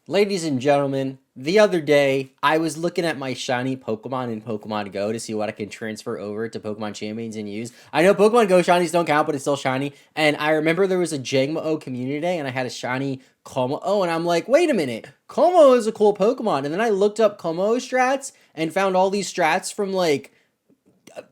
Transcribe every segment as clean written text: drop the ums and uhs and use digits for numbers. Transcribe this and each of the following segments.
Ladies and gentlemen, the other day I was looking at my shiny Pokemon in Pokemon Go to see what I can transfer over to Pokemon Champions and use. I know Pokemon Go shinies don't count, but it's still shiny. And I remember there was a Jangmo-o community day and I had a shiny Kommo-o, and I'm like, wait a minute, Kommo-o is a cool Pokemon. And then I looked up Kommo-o strats and found all these strats from like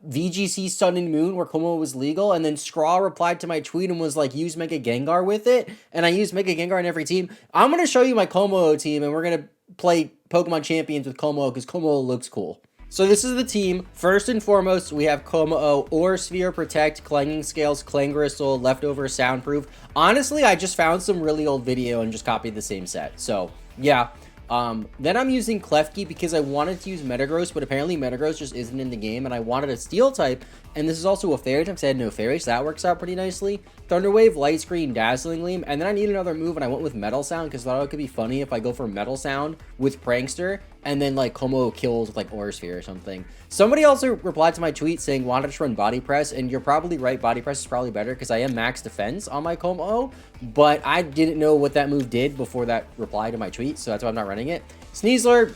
VGC Sun and Moon where Kommo was legal, and then Scraw replied to my tweet and was like, use Mega Gengar with it, and I used Mega Gengar in every team. I'm going to show you my Kommo team, and we're going to play Pokemon Champions with Kommo because Kommo looks cool. So this is the team. First and foremost, we have Kommo, Aura Sphere, Protect, Clanging Scales, Clangristle, Leftover, Soundproof. Honestly, I just found some really old video and just copied the same set. So, yeah. Then I'm using Klefki because I wanted to use Metagross, but apparently Metagross just isn't in the game, and I wanted a Steel type, and this is also a Fairy type because I had no Fairy, so that works out pretty nicely. Thunder Wave, Light Screen, Dazzling Gleam, and then I need another move, and I went with Metal Sound because I thought it could be funny if I go for Metal Sound with Prankster, and then like Kommo kills with like Aura Sphere or something. Somebody also replied to my tweet saying wanted to run Body Press, and you're probably right, Body Press is probably better because I am max defense on my Kommo, but I didn't know what that move did before that reply to my tweet, so that's why I'm not running it. Sneasler,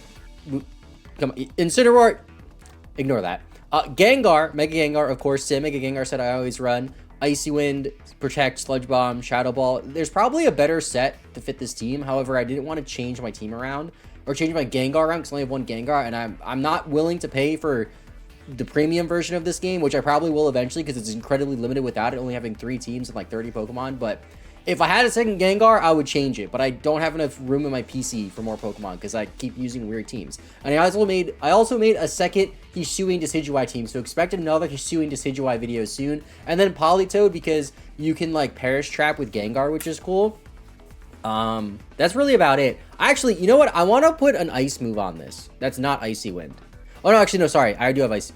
come on, Incineroar, ignore that. Gengar, Mega Gengar, of course, Sim Mega Gengar said I always run. Icy Wind, Protect, Sludge Bomb, Shadow Ball. There's probably a better set to fit this team. However, I didn't want to change my team around or change my Gengar around because I only have one Gengar, and I'm not willing to pay for the premium version of this game, which I probably will eventually because it's incredibly limited without it, only having 3 teams and like 30 Pokemon. But if I had a second Gengar, I would change it, but I don't have enough room in my PC for more Pokemon because I keep using weird teams. And I also made a second Hisuian Decidueye team, so expect another Hisuian Decidueye video soon. And then Politoed because you can like Perish Trap with Gengar, which is cool. That's really about it. Actually, you know what? I want to put an Ice move on this. That's not Icy Wind. Oh no, actually no, sorry. I do have Ice.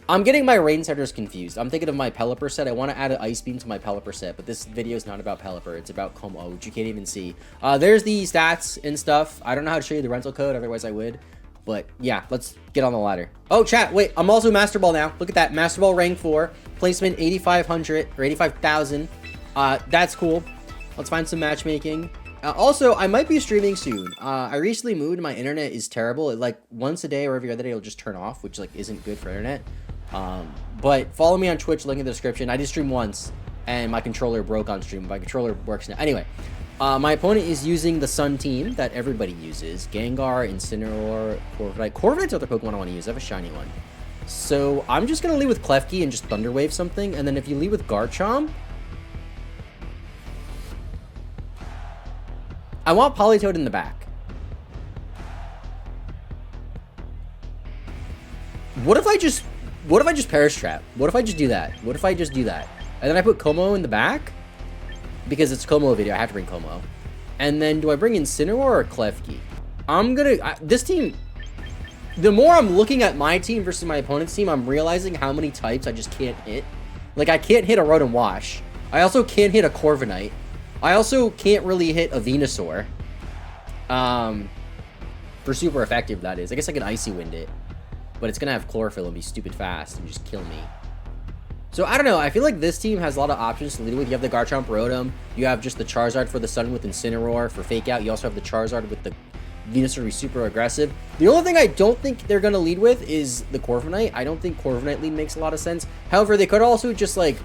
I'm getting my rain setters confused. I'm thinking of my Pelipper set. I want to add an Ice Beam to my Pelipper set, but this video is not about Pelipper. It's about Kommo, which you can't even see. There's the stats and stuff. I don't know how to show you the rental code, otherwise I would. But yeah, let's get on the ladder. Oh, chat, wait, I'm also Master Ball now. Look at that, Master Ball rank 4, placement 8,500 or 85,000. That's cool. Let's find some matchmaking. Also, I might be streaming soon. I recently moved. My internet is terrible. It, like once a day or every other day, it'll just turn off, which like isn't good for internet. But follow me on Twitch, link in the description. I did stream once and my controller broke on stream. My controller works now. Anyway, my opponent is using the Sun team that everybody uses. Gengar, Incineroar, Corviknight. Corviknight's other Pokemon I want to use. I have a shiny one. So I'm just going to lead with Klefki and just Thunder Wave something. And then if you lead with Garchomp, I want Politoed in the back. What if I just Perish Trap? What if I just do that? What if I just do that? And then I put Kommo in the back? Because it's Kommo video, I have to bring Kommo. And then do I bring Incineroar or Klefki? I'm gonna... this team... The more I'm looking at my team versus my opponent's team, I'm realizing how many types I just can't hit. Like, I can't hit a Rotom Wash. I also can't hit a Corviknight. I also can't really hit a Venusaur. For super effective, that is. I guess I can Icy Wind it. But it's going to have Chlorophyll and be stupid fast and just kill me. So, I don't know. I feel like this team has a lot of options to lead with. You have the Garchomp Rotom. You have just the Charizard for the Sun with Incineroar for Fake Out. You also have the Charizard with the Venusaur to be super aggressive. The only thing I don't think they're going to lead with is the Corviknight. I don't think Corviknight lead makes a lot of sense. However, they could also just, like,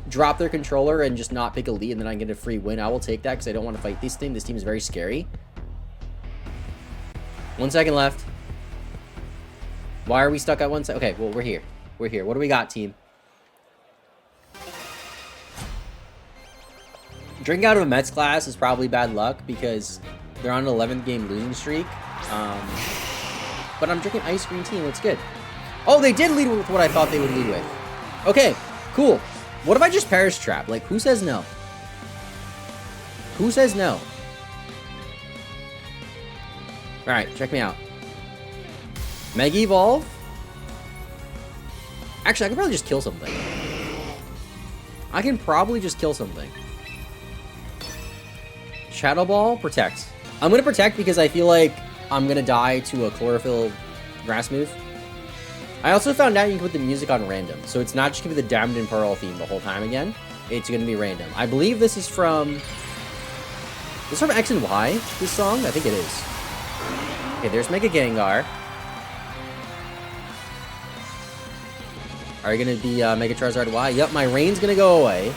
drop their controller and just not pick a lead, and then I get a free win. I will take that because I don't want to fight this team. This team is very scary. 1 second left. Why are we stuck at 1 second? Okay, well, we're here. We're here. What do we got, team? Drinking out of a Mets class is probably bad luck because they're on an 11th game losing streak. But I'm drinking ice cream tea. What's good? Oh, they did lead with what I thought they would lead with. Okay, cool. What if I just Perish Trap? Like, who says no? Who says no? Alright, check me out. Mega Evolve? Actually, I can probably just kill something. I can probably just kill something. Shadow Ball, Protect. I'm going to Protect because I feel like I'm going to die to a Chlorophyll Grass move. I also found out you can put the music on random, so it's not just going to be the Diamond and Pearl theme the whole time again. It's going to be random. I believe this is from Is this from X and Y, this song? I think it is. Okay, there's Mega Gengar. Are you going to be Mega Charizard Y? Yep, my rain's going to go away,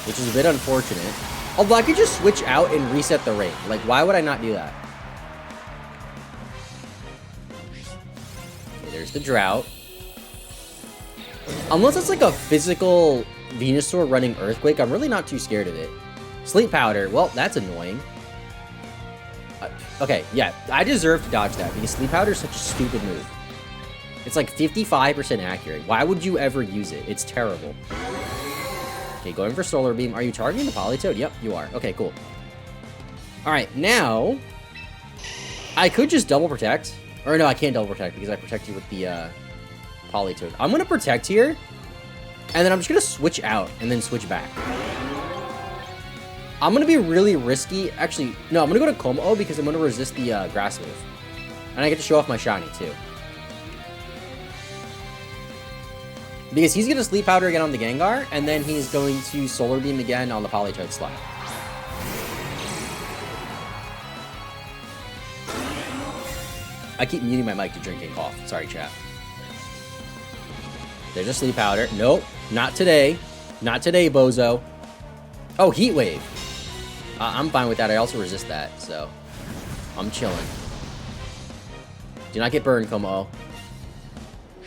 which is a bit unfortunate. Although I could just switch out and reset the rain. Like, why would I not do that? Okay, there's the Drought. Unless it's like a physical Venusaur running Earthquake, I'm really not too scared of it. Sleep Powder, well, that's annoying. Okay, yeah, I deserve to dodge that because Sleep Powder is such a stupid move. It's like 55% accurate. Why would you ever use it? It's terrible. Okay, going for Solar Beam. Are you targeting the Politoed? Yep, you are. Okay, cool. Alright, now... I could just double protect. Or no, I can't double protect because I protected with the Politoed. I'm going to protect here. And then I'm just going to switch out and then switch back. I'm going to be really risky. Actually, no, I'm going to go to Kommo-o because I'm going to resist the Grass move. And I get to show off my shiny too. Because he's going to Sleep Powder again on the Gengar, and then he's going to Solar Beam again on the Politoed slot. I keep muting my mic to drink and cough. Sorry, chat. There's a Sleep Powder. Nope, not today. Not today, bozo. Oh, Heat Wave. I'm fine with that. I also resist that, so I'm chilling. Do not get burned, Kommo-o.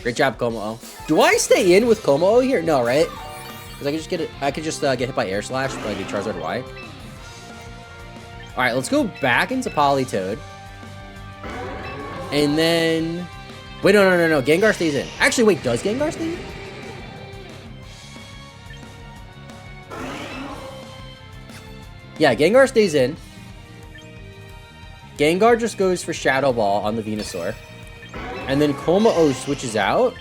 Great job, Kommo-o. Do I stay in with Kommo-o here? No, right? Because I could just get it. I could just get hit by Air Slash by the Charizard Y. All right, let's go back into Politoed, and then wait, no. Gengar stays in. Actually, wait, does Gengar stay in? Yeah, Gengar stays in. Gengar just goes for Shadow Ball on the Venusaur. And then Kommo-o switches out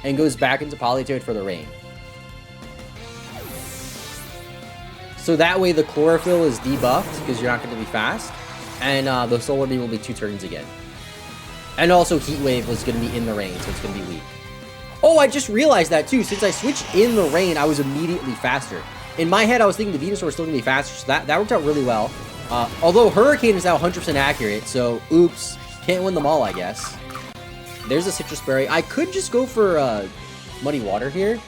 and goes back into Politoed for the rain. So that way the Chlorophyll is debuffed because you're not going to be fast. And the Solar Beam will be 2 turns again. And also Heat Wave was going to be in the rain, so it's going to be weak. Oh, I just realized that too. Since I switched in the rain, I was immediately faster. In my head, I was thinking the Venusaur was still going to be faster, so that worked out really well. Although Hurricane is now 100% accurate, so oops. Can't win them all, I guess. There's a Citrus Berry. I could just go for Muddy Water here.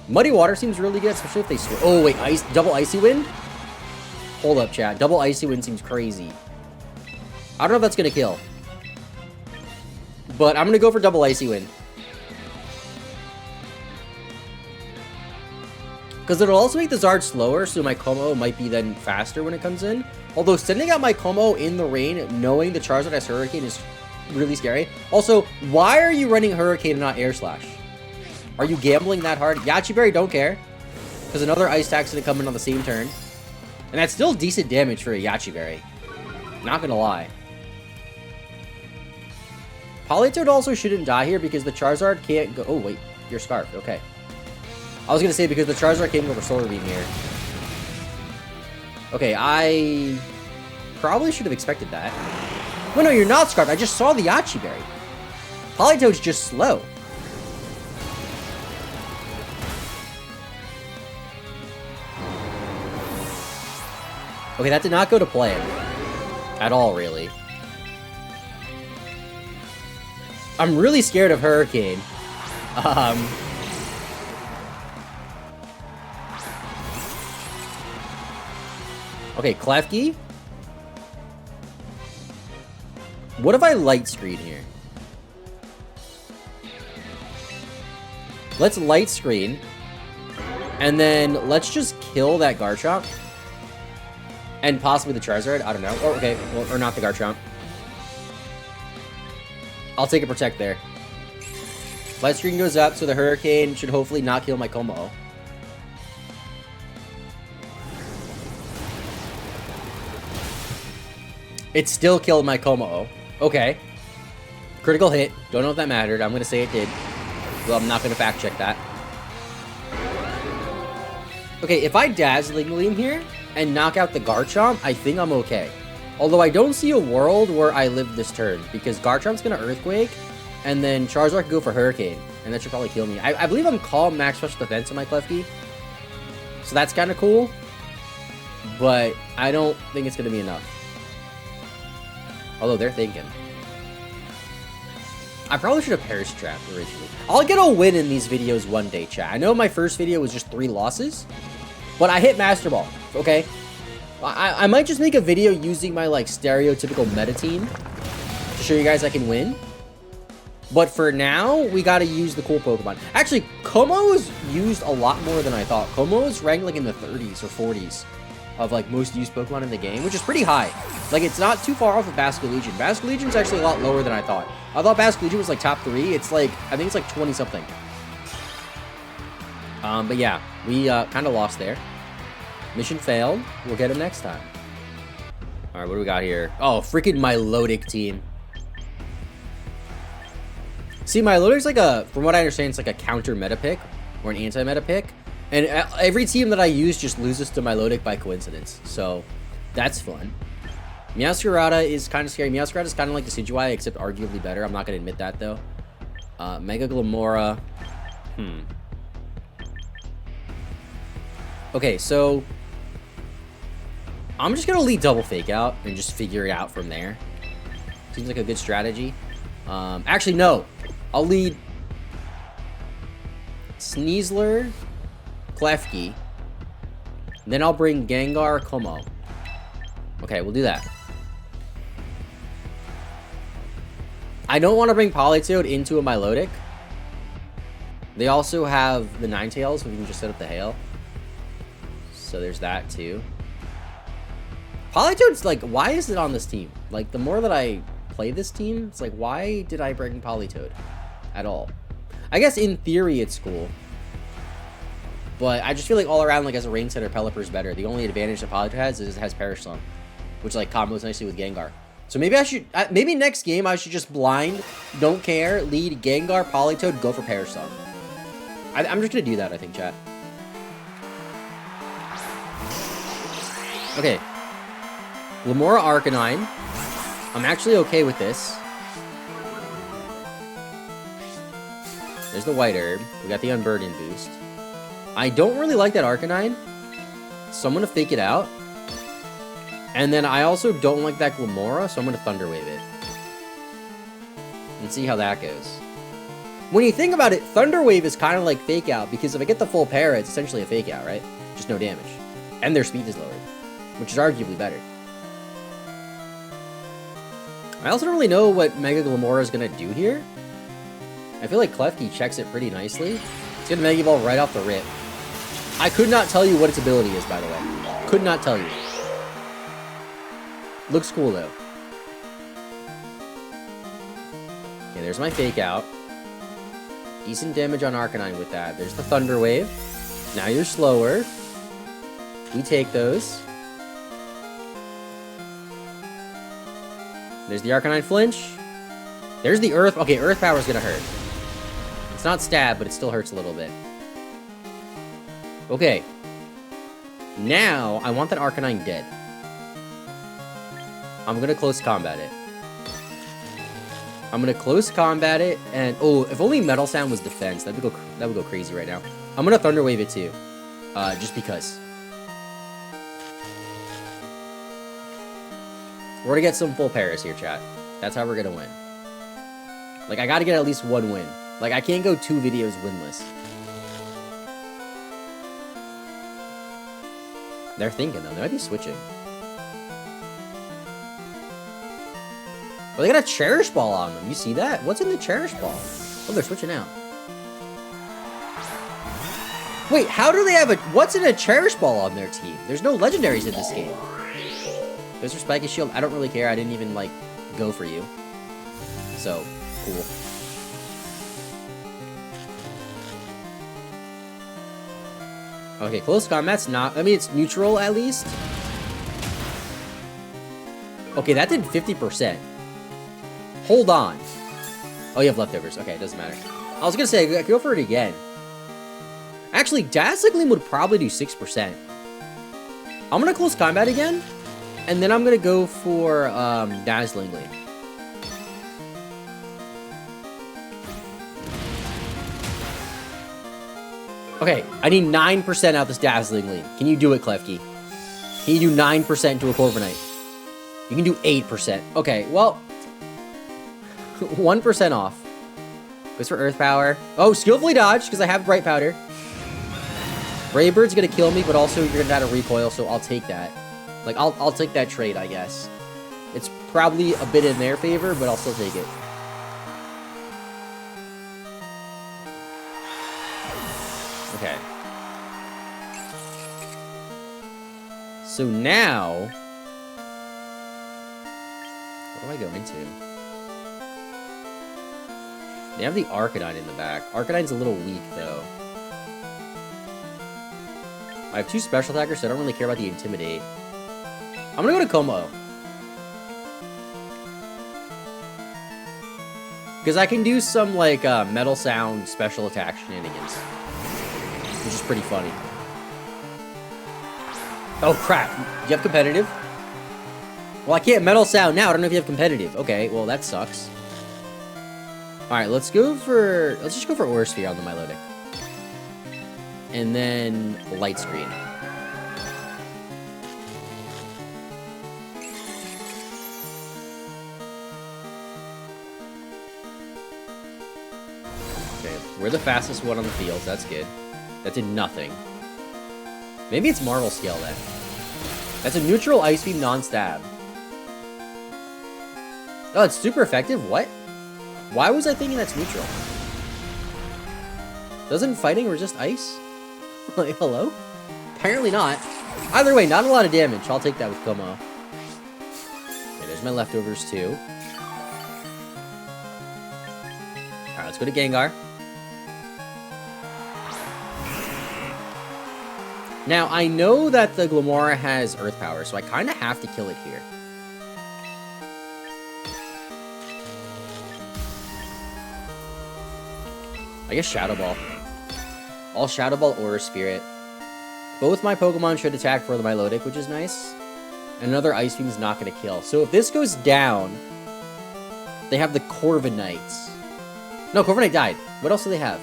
Muddy Water seems really good, especially if they switch. Oh, wait, double Icy Wind? Hold up, chat. Double Icy Wind seems crazy. I don't know if that's going to kill. But I'm going to go for double Icy Wind. Because it'll also make the Zard slower, so my Kommo-o might be then faster when it comes in. Although sending out my Kommo-o in the rain, knowing the Charizard has Hurricane is really scary. Also, why are you running Hurricane and not Air Slash? Are you gambling that hard? Yachi Berry don't care. Because another Ice Attack's going to come in on the same turn. And that's still decent damage for a Yachi Berry. Not going to lie. Politoed also shouldn't die here because the Charizard can't go... Oh, wait. You're Scarfed. Okay. I was going to say because the Charizard can't go for Solar Beam here. Okay, I probably should have expected that. Well, no, you're not Scarfed. I just saw the Yachi Berry. Politoed's just slow. Okay, that did not go to plan. At all, really. I'm really scared of Hurricane. Okay, Klefki. What if I Light Screen here? Let's Light Screen. And then let's just kill that Garchomp. And possibly the Charizard. I don't know. Oh, okay. Well, or not the Garchomp. I'll take a Protect there. Light Screen goes up, so the Hurricane should hopefully not kill my Kommo-o. It still killed my Kommo-o. Okay. Critical hit. Don't know if that mattered. I'm going to say it did. Well, I'm not going to fact check that. Okay, if I Dazzling Gleam here and knock out the Garchomp, I think I'm okay. Although I don't see a world where I live this turn because Garchomp's going to Earthquake and then Charizard can go for Hurricane and that should probably kill me. I believe I'm Calm Max Special Defense on my Klefki. So that's kind of cool. but I don't think it's going to be enough. Although they're thinking. I probably should have Perish Trapped originally. I'll get a win in these videos one day, chat. I know my first video was just 3 losses, but I hit Master Ball, okay? I might just make a video using my, like, stereotypical meta team to show you guys I can win. But for now, we gotta use the cool Pokemon. Actually, Kommo is used a lot more than I thought. Kommo is ranked, like, in the 30s or 40s of, like, most used Pokemon in the game, which is pretty high. Like, it's not too far off of Basculegion. Basculegion's actually a lot lower than I thought. I thought Basculegion was, like, top 3. It's, like, I think it's, like, 20-something. But yeah, we kind of lost there. Mission failed. We'll get him next time. All right, what do we got here? Oh, freaking Milotic team. See, Milotic's like a, from what I understand, it's like a counter meta pick or an anti-meta pick. And every team that I use just loses to Milotic by coincidence. So that's fun. Meowscarada is kind of scary. Meowscarada is kind of like the Decidueye, except arguably better. I'm not going to admit that, though. Mega Glamora. Okay, so I'm just going to lead Double Fake Out and just figure it out from there. Seems like a good strategy. Actually, no. I'll lead Sneasler, Klefki. Then I'll bring Gengar, Kommo. Okay, we'll do that. I don't want to bring Politoed into a Milotic. They also have the Ninetales, so we can just set up the Hail. So there's that, too. Politoed's like, why is it on this team? Like, the more that I play this team, it's like, why did I bring Politoed at all? I guess in theory it's cool, but I just feel like all around, like, as a range setter, Pelipper's better. The only advantage that Politoed has is it has Perish Song, which, like, combos nicely with Gengar. So maybe I should, maybe next game I should just blind, don't care, lead Gengar, Politoed, go for Perish Song. I'm just gonna do that, I think, chat. Okay. Lamora Arcanine. I'm actually okay with this. There's the White Herb. We got the Unburden boost. I don't really like that Arcanine, so I'm going to fake it out. And then I also don't like that Glamora, so I'm going to Thunder Wave it. And see how that goes. When you think about it, Thunder Wave is kind of like Fake Out, because if I get the full para, it's essentially a Fake Out, right? Just no damage. And their speed is lowered, which is arguably better. I also don't really know what Mega Glamora is going to do here. I feel like Klefki checks it pretty nicely. It's going to Mega Ball right off the rip. I could not tell you what its ability is, by the way. Could not tell you. Looks cool, though. Okay, there's my Fake Out. Decent damage on Arcanine with that. There's the Thunder Wave. Now you're slower. We take those. There's the Arcanine Flinch. There's the Earth. Okay, Earth Power is going to hurt. It's not stab, but it still hurts a little bit. Okay. Now, I want that Arcanine dead. I'm going to close combat it. I'm going to close combat it, and... oh, if only Metal Sound was defense, that would go crazy right now. I'm going to Thunder Wave it, too. Just because. We're gonna get some full Paras here, chat. That's how we're gonna win. Like, I gotta get at least one win. Like, I can't go 2 videos winless. They're thinking, though. They might be switching. Well, they got a Cherish Ball on them. You see that? What's in the Cherish Ball? Oh, they're switching out. Wait, how do they have a... what's in a Cherish Ball on their team? There's no legendaries in this game. There's your Spiky Shield. I don't really care. I didn't even, like, go for you. So, cool. Okay, close combat's not... I mean, it's neutral, at least. Okay, that did 50%. Hold on. Oh, you have leftovers. Okay, it doesn't matter. I was gonna say, I could go for it again. Actually, Dazzling Gleam would probably do 6%. I'm gonna close combat again. And then I'm going to go for Dazzling Gleam. Okay, I need 9% out this Dazzling Gleam. Can you do it, Klefki? Can you do 9% to a Corviknight? You can do 8%. Okay, well, 1% off. Goes for Earth Power. Oh, skillfully dodge, because I have Bright Powder. Brave Bird's gonna kill me, but also you're gonna have a recoil, so I'll take that. Like, I'll take that trade, I guess. It's probably a bit in their favor, but I'll still take it. Okay. So now, what do I go into? They have the Arcanine in the back. Arcanine's a little weak, though. I have 2 special attackers, so I don't really care about the Intimidate. I'm gonna go to Kommo-o. Because I can do some, like, Metal Sound special attack shenanigans. Which is pretty funny. Oh, crap. Do you have competitive? Well, I can't Metal Sound now. I don't know if you have competitive. Okay, well, that sucks. Alright, let's just go for Aura Sphere on the Milotic. And then Light Screen. Okay, we're the fastest one on the field. That's good. That did nothing. Maybe it's Marvel Scale then. That's a neutral Ice Beam non-stab. Oh, it's super effective? What? Why was I thinking that's neutral? Doesn't fighting resist ice? Like, hello? Apparently not. Either way, not a lot of damage. I'll take that with Kommo-o. Okay, there's my leftovers too. Alright, let's go to Gengar. Now, I know that the Glimmora has Earth Power, so I kind of have to kill it here. I guess Shadow Ball. I'll Shadow Ball Aura Spirit. Both my Pokemon should attack for the Milotic, which is nice. And another Ice Beam is not going to kill. So if this goes down, they have the Corviknights. No, Corviknight died. What else do they have?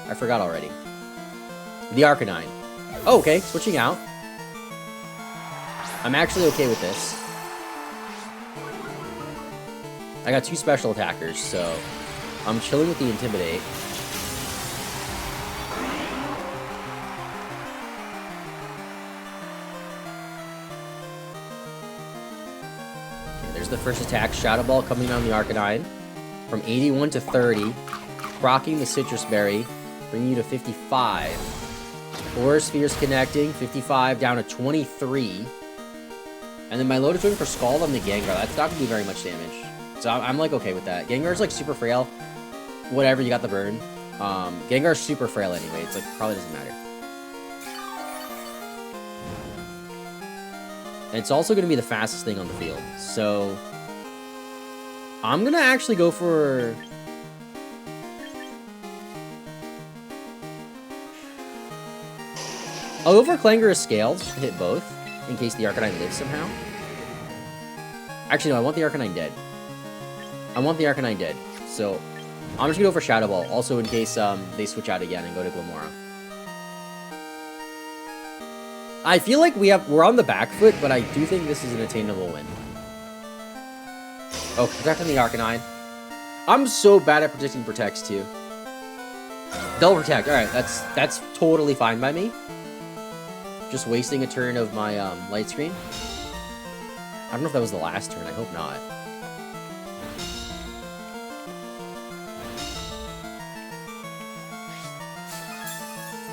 I forgot already. The Arcanine. Oh, okay. Switching out. I'm actually okay with this. I got 2 special attackers, so I'm chilling with the Intimidate. Okay, there's the first attack. Shadow Ball coming on the Arcanine. From 81 to 30. Crocking the Citrus Berry. Bringing you to 55. Aura Sphere's connecting. 55 down to 23. And then my Milotic's going for Scald on the Gengar. That's not going to do very much damage. So I'm like okay with that. Gengar's like super frail. Whatever, you got the burn. Gengar's super frail anyway. It's like probably doesn't matter. And it's also going to be the fastest thing on the field. So I'm going to actually go for... I'll go for Clangorous Scales just to hit both, in case the Arcanine lives somehow. Actually, no, I want the Arcanine dead. I want the Arcanine dead. So I'm just going to go for Shadow Ball, also in case they switch out again and go to Glimmora. I feel like we're on the back foot, but I do think this is an attainable win. Oh, protecting the Arcanine. I'm so bad at predicting Protects too. Double Protect. Alright, that's totally fine by me. Just wasting a turn of my Light Screen. I don't know if that was the last turn. I hope not.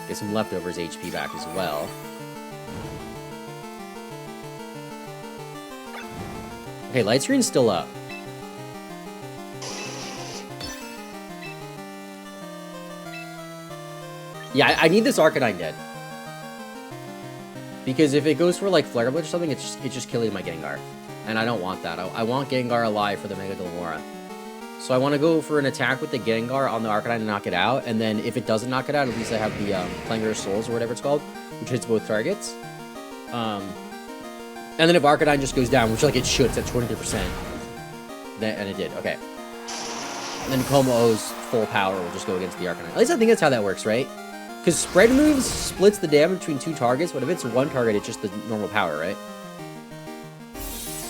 Get some leftovers HP back as well. Okay, Light Screen's still up. Yeah, I need this Arcanine dead. Because if it goes for, like, Flare Blitz or something, it's just killing my Gengar. And I don't want that. I want Gengar alive for the Mega Glimmora. So I want to go for an attack with the Gengar on the Arcanine to knock it out. And then if it doesn't knock it out, at least I have the Clangorous Souls or whatever it's called, which hits both targets. And then if Arcanine just goes down, which, like, it should, it's at 23%. And it did. Okay. And then Kommo-o's full power will just go against the Arcanine. At least I think that's how that works, right? Because spread moves splits the damage between 2 targets, but if it's 1 target, it's just the normal power, right?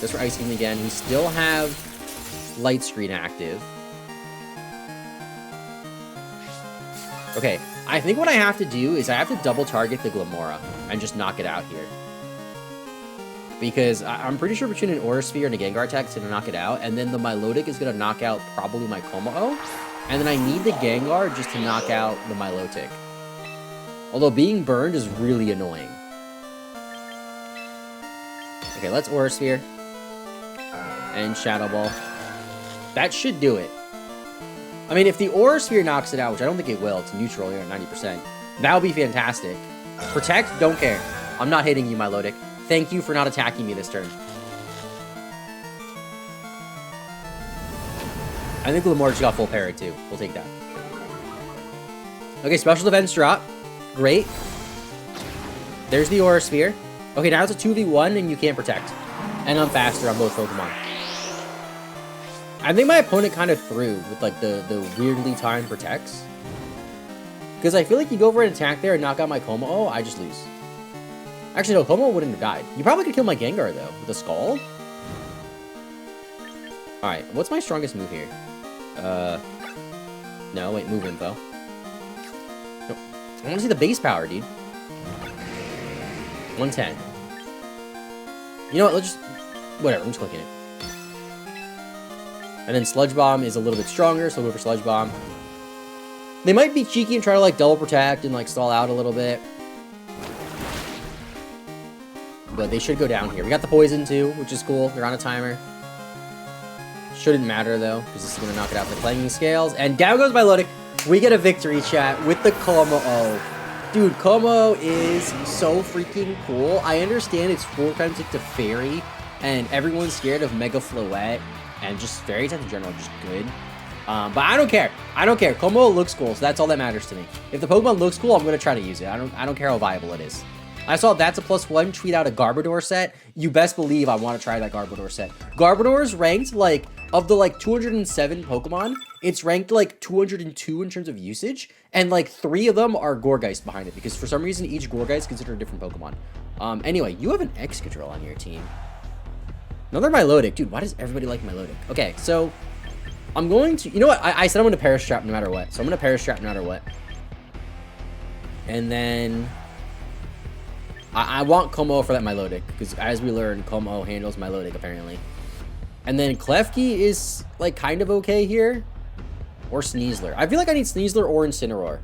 Just for Ice Beam again. We still have Light Screen active. Okay, I think what I have to do is I have to double target the Glamora and just knock it out here. Because I'm pretty sure between an Aura Sphere and a Gengar attack, it's going to knock it out. And then the Milotic is going to knock out probably my kommo-o. And then I need the Gengar just to knock out the Milotic. Although being burned is really annoying. Okay, let's Aura Sphere. And Shadow Ball. That should do it. I mean, if the Aura Sphere knocks it out, which I don't think it will, it's neutral here at 90%, that would be fantastic. Protect, don't care. I'm not hitting you, Milotic. Thank you for not attacking me this turn. I think Glamora just got full parry too. We'll take that. Okay, special defense drop. Great. There's the Aura Sphere. Okay, now it's a 2v1 and you can't protect. And I'm faster on both Pokemon. I think my opponent kind of threw with like the weirdly timed protects. Because I feel like you go for an attack there and knock out my kommo-o, I just lose. Actually, no, kommo-o wouldn't have died. You probably could kill my Gengar though, with a Scald. Alright, what's my strongest move here? No, wait, move info. No, I want to see the base power, dude. 110. You know what, let's just... Whatever, I'm just clicking it. And then Sludge Bomb is a little bit stronger, so we'll go for Sludge Bomb. They might be cheeky and try to, like, double protect and, like, stall out a little bit. But they should go down here. We got the Poison, too, which is cool. They're on a timer. Shouldn't matter, though, because this is going to knock it out for Clanging Scales. And down goes Milotic. We get a victory, chat, with the kommo-o. Dude, kommo-o is so freaking cool. I understand it's 4 times like the Fairy, and everyone's scared of Mega Floette, and just Fairy types in general are just good. But I don't care. I don't care. Kommo-o looks cool, so that's all that matters to me. If the Pokemon looks cool, I'm going to try to use it. I don't care how viable it is. I saw That's a +1 tweet out a Garbodor set. You best believe I want to try that Garbodor set. Garbodor's ranked, like, of the, like, 207 Pokemon, it's ranked, like, 202 in terms of usage, and, like, 3 of them are Gourgeist behind it, because for some reason, each Gourgeist is considered a different Pokemon. Anyway, you have an Excadrill on your team. Another Milotic. Dude, why does everybody like Milotic? Okay, so, I'm going to... You know what? I said I'm going to Perish Trap no matter what, so I'm going to Perish Trap no matter what. And then... I want kommo-o for that Milotic, because as we learned, kommo-o handles Milotic, apparently. And then Klefki is, like, kind of okay here. Or Sneasler. I feel like I need Sneasler or Incineroar.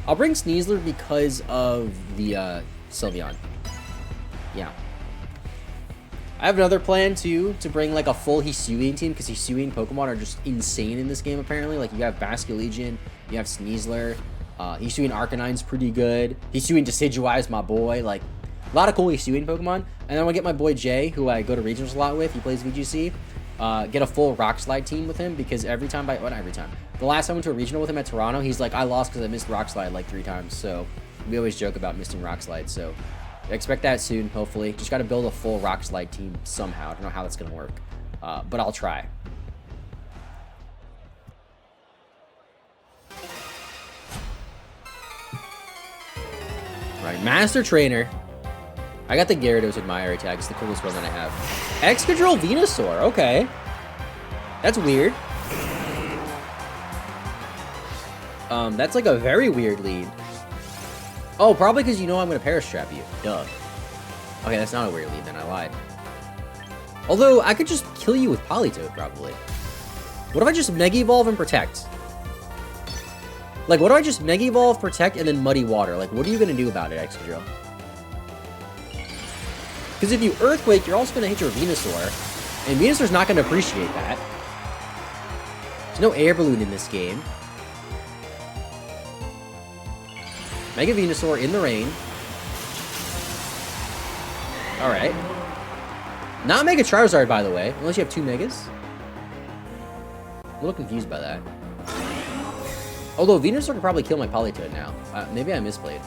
I'll bring Sneasler because of the, Sylveon. Yeah. I have another plan, too, to bring, like, a full Hisuian team, because Hisuian Pokemon are just insane in this game, apparently. Like, you have Basculegion, you have Sneasler, Hisuian Arcanine's pretty good. Hisuian Decidueye is my boy. Like, a lot of cool Hisuian Pokemon. And then I'm going to get my boy Jay, who I go to regionals a lot with. He plays VGC. Get a full Rock Slide team with him, because every time, well, not every time. The last time I went to a regional with him at Toronto, he's like, I lost because I missed Rock Slide like 3 times. So, we always joke about missing Rock Slide. So, expect that soon, hopefully. Just got to build a full Rock Slide team somehow. I don't know how that's going to work. But I'll try. Right, Master Trainer. I got the Gyarados Admire tag. It's the coolest one that I have. Excadrill Venusaur. Okay. That's weird. That's like a very weird lead. Oh, probably because you know I'm going to Perish Trap you. Duh. Okay, that's not a weird lead then. I lied. Although, I could just kill you with Politoed, probably. What if I just Mega Evolve and Protect? Like, what do I just Mega Evolve, Protect, and then Muddy Water? Like, what are you going to do about it, Excadrill? Because if you Earthquake, you're also going to hit your Venusaur. And Venusaur's not going to appreciate that. There's no Air Balloon in this game. Mega Venusaur in the rain. Alright. Not Mega Charizard, by the way. Unless you have 2 Megas. I'm a little confused by that. Although Venusaur could probably kill my Politoed now. Maybe I misplayed.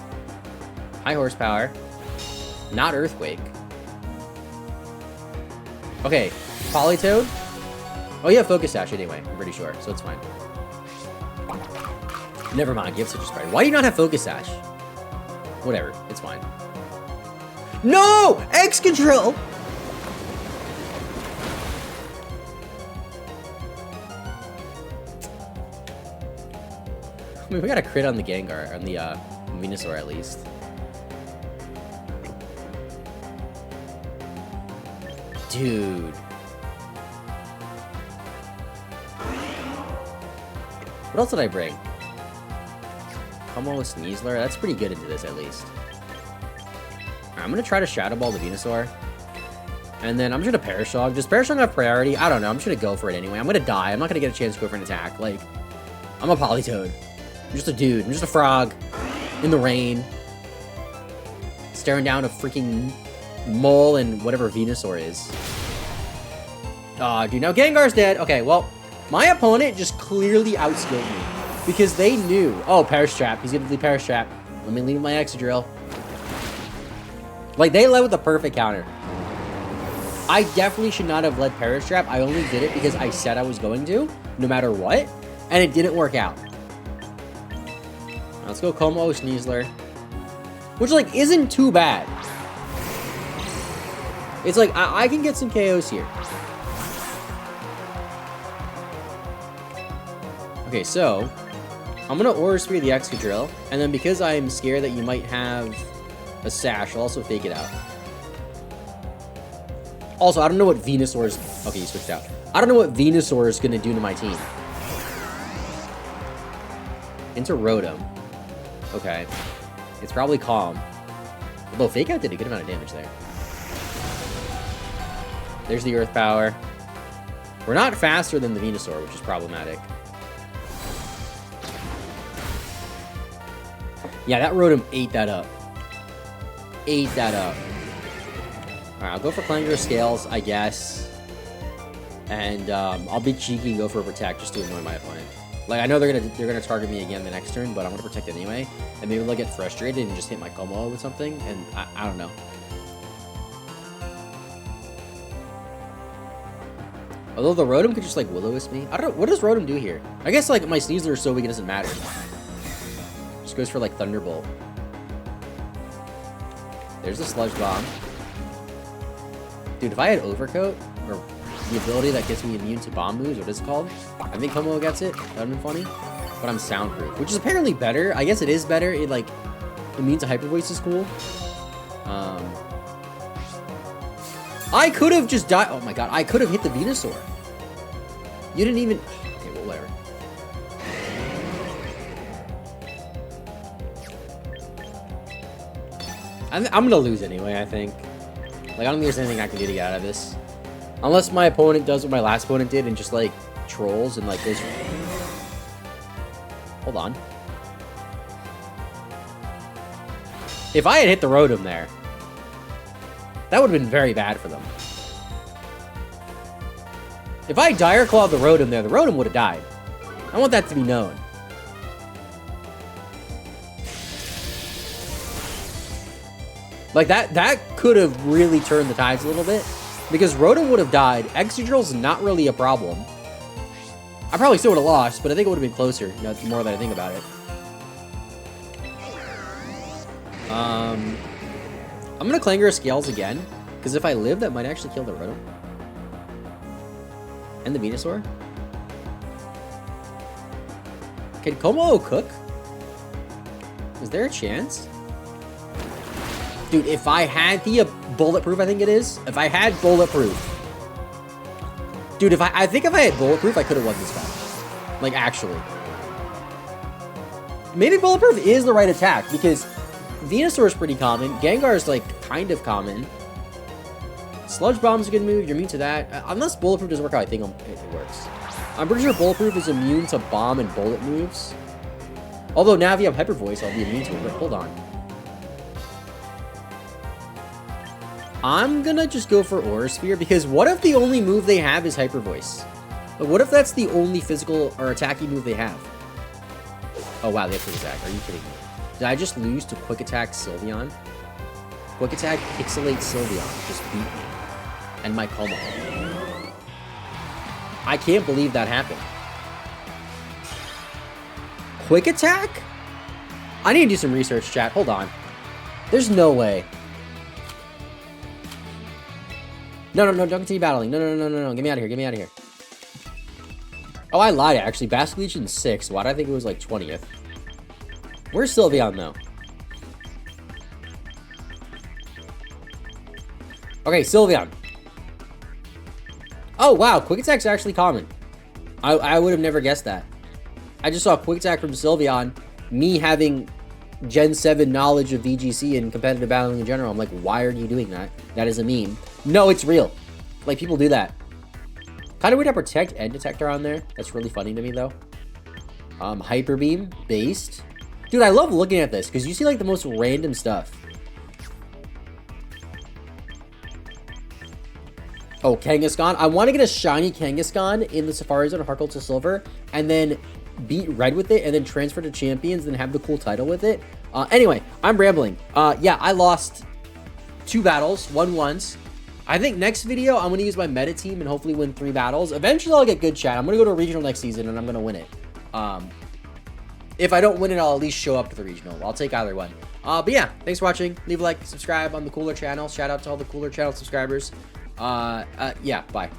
High horsepower. Not Earthquake. Okay, Politoed. Oh, you have Focus Sash anyway, I'm pretty sure, so it's fine. Never mind, you have such a spread. Why do you not have Focus Sash? Whatever, it's fine. No! Excadrill! I mean, we got a crit on the Gengar, on the Venusaur at least. Dude. What else did I bring? Kommo-o Sneasler? That's pretty good into this, at least. Right, I'm gonna try to Shadow Ball the Venusaur. And then I'm just gonna Perish Dog. Does Perish Dog have priority? I don't know. I'm just gonna go for it anyway. I'm gonna die. I'm not gonna get a chance to go for an attack. Like, I'm a Politoed. I'm just a dude. I'm just a frog. In the rain. Staring down a freaking mole and whatever Venusaur is. Aw, dude. Now Gengar's dead. Okay, well, my opponent just clearly outskilled me. Because they knew. Oh, Perish Trap. He's gonna leave Perish Trap. Let me leave my Excadrill. Like, they led with the perfect counter. I definitely should not have led Perish Trap. I only did it because I said I was going to, no matter what. And it didn't work out. Let's go Kommo-o Sneasler. Which, like, isn't too bad. It's like, I can get some KOs here. Okay, so I'm going to Aura Sphere the Excadrill. And then because I'm scared that you might have a Sash, I'll also fake it out. Also, I don't know what Venusaur's... Okay, you switched out. I don't know what Venusaur is going to do to my team. Into Rotom. Okay. It's probably Calm. Although Fake Out did a good amount of damage there. There's the Earth Power. We're not faster than the Venusaur, which is problematic. Yeah, that Rotom ate that up. Ate that up. Alright, I'll go for Clanger Scales, I guess. And I'll be cheeky and go for a Protect just to annoy my opponent. Like, I know they're gonna target me again the next turn, but I'm gonna Protect anyway. And maybe they'll get frustrated and just hit my Kommo-o with something, and I don't know. Although the Rotom could just, like, Will-O-Wisp me. I don't know. What does Rotom do here? I guess, like, my Sneasler is so weak it doesn't matter. Just goes for, like, Thunderbolt. There's the Sludge Bomb. Dude, if I had Overcoat, or the ability that gets me immune to bomb moves, what is it called? I think Kommo-o gets it. That would've been funny. But I'm Soundproof, which is apparently better. I guess it is better. It, like, immune to Hyper Voice is cool. I could have just died. Oh my god, I could have hit the Venusaur. You didn't even... Okay, well, whatever. I'm gonna lose anyway, I think. Like, I don't think there's anything I can do to get out of this. Unless my opponent does what my last opponent did and just, like, trolls and, like, goes... Hold on. If I had hit the Rotom there, that would have been very bad for them. If I Dire Clawed the Rotom there, the Rotom would have died. I want that to be known. Like, that could have really turned the tides a little bit. Because Rotom would have died. Excadrill's not really a problem. I probably still would have lost, but I think it would have been closer, you know, the more that I think about it. I'm gonna Clanger Scales again, because if I live, that might actually kill the Rotom. And the Venusaur. Can Kommo-o cook? Is there a chance? Dude, if I had the Bulletproof, I think it is. If I had Bulletproof. Dude, I think if I had Bulletproof, I could have won this battle. Like, actually. Maybe Bulletproof is the right attack, because Venusaur is pretty common. Gengar is, like, kind of common. Sludge Bomb's a good move. You're immune to that. Unless Bulletproof doesn't work out, I think it works. I'm pretty sure Bulletproof is immune to Bomb and Bullet moves. Although now if you have Hyper Voice, I'll be immune to it. But hold on. I'm gonna just go for Aura Sphere, because what if the only move they have is Hyper Voice? But what if that's the only physical or attacking move they have? Oh wow, they have Quick Attack. Are you kidding me? Did I just lose to Quick Attack Sylveon? Quick Attack Pixelate Sylveon just beat me. And my Kommo-o. I can't believe that happened. Quick attack? I need to do some research, chat. Hold on. There's no way. No, don't continue battling. No. Get me out of here. Oh, I lied, actually. Basilich's 6. Why did I think it was like 20th? Where's Sylveon, though? Okay, Sylveon. Oh, wow. Quick Attack's actually common. I would have never guessed that. I just saw Quick Attack from Sylveon. Me having Gen 7 knowledge of VGC and competitive battling in general. I'm like, why are you doing that? That is a meme. No, it's real. Like, people do that. Kind of weird to Protect and Detector on there. That's really funny to me, though. Hyper Beam. Based. Dude, I love looking at this because you see, like, the most random stuff. Oh, Kangaskhan. I want to get a shiny Kangaskhan in the Safari Zone Heart Gold to Silver and then beat Red with it and then transfer to Champions and then have the cool title with it. Anyway, I'm rambling. Yeah, I lost 2 battles, won once. I think next video, I'm going to use my meta team and hopefully win 3 battles. Eventually, I'll get good chat. I'm going to go to a regional next season and I'm going to win it. If I don't win it, I'll at least show up to the regional. I'll take either one. But yeah, thanks for watching. Leave a like, subscribe on the Cooler channel. Shout out to all the Cooler channel subscribers. Yeah, bye.